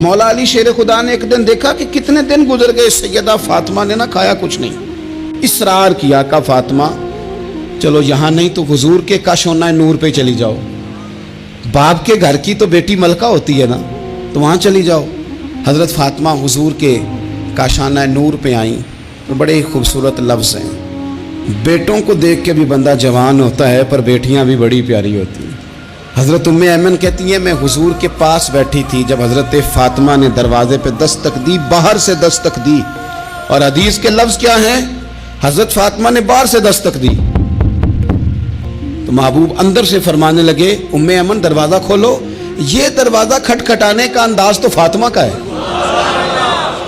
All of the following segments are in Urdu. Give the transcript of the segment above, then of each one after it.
مولا علی شیر خدا نے ایک دن دیکھا کہ کتنے دن گزر گئے، سیدہ فاطمہ نے نہ کھایا کچھ نہیں۔ اصرار کیا کہ فاطمہ چلو یہاں نہیں تو حضور کے کاشانہ نور پہ چلی جاؤ، باپ کے گھر کی تو بیٹی ملکہ ہوتی ہے نا، تو وہاں چلی جاؤ۔ حضرت فاطمہ حضور کے کاشانہ نور پہ آئیں، بڑے ہی خوبصورت لفظ ہیں۔ بیٹوں کو دیکھ کے بھی بندہ جوان ہوتا ہے، پر بیٹیاں بھی بڑی پیاری ہوتی ہیں۔ حضرت ام ایمن کہتی ہیں میں حضور کے پاس بیٹھی تھی جب حضرت فاطمہ نے دروازے پہ دستک دی، باہر سے دستک دی، اور حدیث کے لفظ کیا ہیں؟ حضرت فاطمہ نے باہر سے دستک دی تو محبوب اندر سے فرمانے لگے ام ایمن دروازہ کھولو۔ یہ دروازہ کھٹکھٹانے کا انداز تو فاطمہ کا ہے،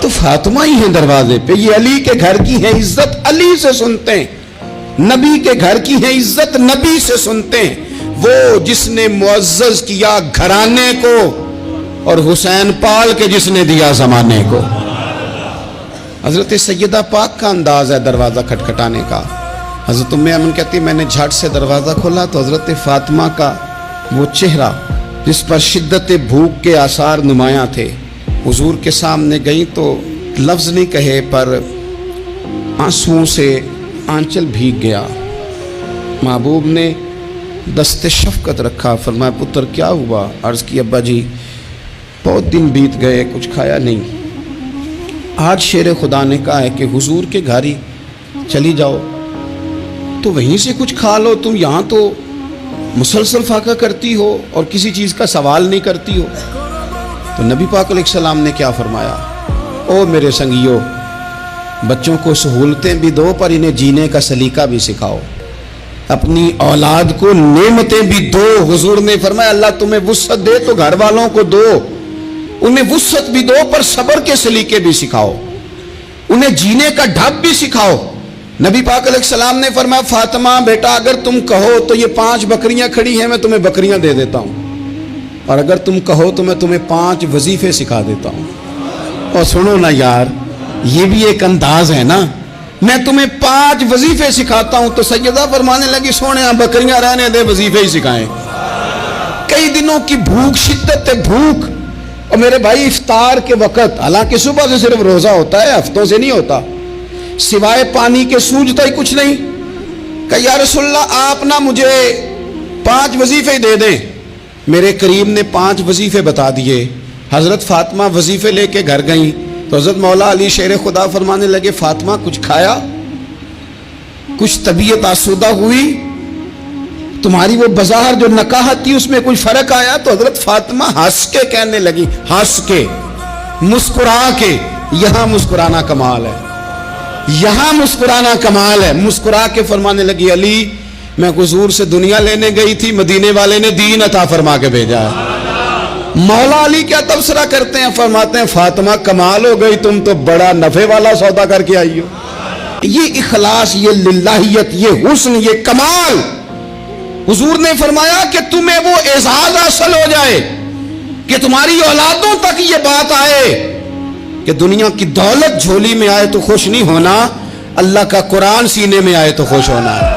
تو فاطمہ ہی ہیں دروازے پہ۔ یہ علی کے گھر کی ہے عزت، علی سے سنتے ہیں، نبی کے گھر کی ہے عزت، نبی سے سنتے ہیں۔ وہ جس نے معزز کیا گھرانے کو، اور حسین پال کے جس نے دیا زمانے کو۔ حضرت سیدہ پاک کا انداز ہے دروازہ کھٹکھٹانے کا۔ حضرت ام ایمن کہتی میں نے جھٹ سے دروازہ کھولا تو حضرت فاطمہ کا وہ چہرہ جس پر شدت بھوک کے آثار نمایاں تھے، حضور کے سامنے گئی تو لفظ نہیں کہے پر آنسوؤں سے آنچل بھیگ گیا۔ محبوب نے دست شفقت رکھا، فرمایا پتر کیا ہوا؟ عرض کی ابا جی بہت دن بیت گئے، کچھ کھایا نہیں، آج شیر خدا نے کہا ہے کہ حضور کے گھر ہی چلی جاؤ تو وہیں سے کچھ کھا لو، تم یہاں تو مسلسل فاقہ کرتی ہو اور کسی چیز کا سوال نہیں کرتی ہو۔ تو نبی پاک علیہ السلام نے کیا فرمایا؟ او میرے سنگیو، بچوں کو سہولتیں بھی دو پر انہیں جینے کا سلیقہ بھی سکھاؤ، اپنی اولاد کو نعمتیں بھی دو۔ حضور نے فرمایا اللہ تمہیں وسعت دے تو گھر والوں کو دو، انہیں وسعت بھی دو پر صبر کے سلیقے بھی سکھاؤ، انہیں جینے کا ڈھب بھی سکھاؤ۔ نبی پاک علیہ السلام نے فرمایا فاطمہ بیٹا اگر تم کہو تو یہ 5 بکریاں کھڑی ہیں میں تمہیں بکریاں دے دیتا ہوں، اور اگر تم کہو تو میں تمہیں 5 وظیفے سکھا دیتا ہوں۔ اور سنو نا یار، یہ بھی ایک انداز ہے نا، میں تمہیں 5 وظیفے سکھاتا ہوں۔ تو سیدہ فرمانے لگی سونے بکریاں رہنے دے، وظیفے ہی سکھائیں۔ کئی دنوں کی بھوک، شدت بھوک، اور میرے بھائی افطار کے وقت، حالانکہ صبح سے صرف روزہ ہوتا ہے، ہفتوں سے نہیں ہوتا، سوائے پانی کے سوجتا ہی کچھ نہیں۔ کہ یا رسول اللہ آپ نہ مجھے 5 وظیفے دے دیں۔ میرے کریم نے 5 وظیفے بتا دیے۔ حضرت فاطمہ وظیفے لے کے گھر گئیں تو حضرت مولا علی شیر خدا فرمانے لگے فاطمہ کچھ کھایا؟ کچھ طبیعت آسودہ ہوئی؟ تمہاری وہ بظاہر جو نکاحت تھی اس میں کوئی فرق آیا؟ تو حضرت فاطمہ ہنس کے کہنے لگی، ہنس کے، مسکرا کے۔ یہاں مسکرانا کمال ہے، یہاں مسکرانا کمال ہے۔ مسکرا کے فرمانے لگی علی میں حضور سے دنیا لینے گئی تھی، مدینے والے نے دین عطا فرما کے بھیجا ہے۔ مولا علی کیا تبصرہ کرتے ہیں؟ فرماتے ہیں فاطمہ کمال ہو گئی، تم تو بڑا نفع والا سودا کر کے آئی ہو۔ یہ اخلاص، یہ للہیت، یہ حسن، یہ کمال، حضور نے فرمایا کہ تمہیں وہ اعزاز حاصل ہو جائے کہ تمہاری اولادوں تک یہ بات آئے کہ دنیا کی دولت جھولی میں آئے تو خوش نہیں ہونا، اللہ کا قرآن سینے میں آئے تو خوش ہونا ہے۔